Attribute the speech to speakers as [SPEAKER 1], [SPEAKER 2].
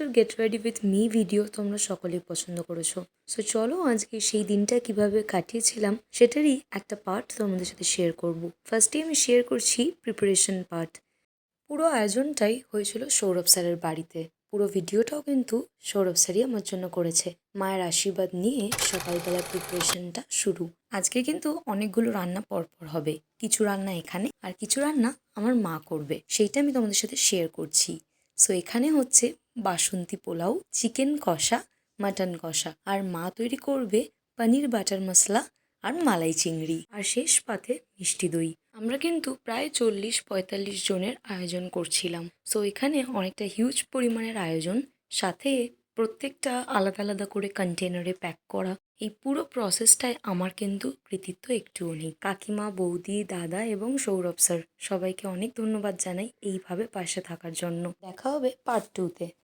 [SPEAKER 1] একটা get ready with me video তোমরা সকলেই পছন্দ করেছো। সো চলো আজকে সেই দিনটা কিভাবে কাটিয়েছিলাম সেটারই একটা পার্ট তোমাদের সাথে শেয়ার করব। ফার্স্টে আমি শেয়ার করছি প্রিপারেশন পার্ট। পুরো আয়োজনটাই হয়েছিল সৌরভ স্যারের বাড়িতে। পুরো ভিডিওটাও কিন্তু সৌরভ স্যারই আমার জন্য করেছে। মায়ের আশীর্বাদ নিয়ে সকালবেলা প্রিপারেশনটা শুরু। আজকে কিন্তু অনেকগুলো রান্না পরপর হবে। কিছু রান্না এখানে আর কিছু রান্না আমার মা করবে, সেইটা আমি তোমাদের সাথে শেয়ার করছি। সো এখানে হচ্ছে বাসন্তী পোলাও, চিকেন কষা, মাটন কষা, আর মা তৈরি করবে পনির বাটার মশলা আর মালাই চিংড়ি, আর শেষ পাতে মিষ্টি দই। আমরা কিন্তু প্রায় 40-45 জনের আয়োজন করছিলাম। সো এখানে অনেকটা হিউজ পরিমাণের আয়োজন, সাথে প্রত্যেকটা আলাদা আলাদা করে কন্টেনারে প্যাক করা। এই পুরো প্রসেসটায় আমার কিন্তু কৃতিত্ব একটুও নেই। কাকিমা, বৌদি, দাদা এবং সৌরভ স্যার সবাইকে অনেক ধন্যবাদ জানাই এইভাবে পাশে থাকার জন্য। দেখা হবে পার্ট 2-তে।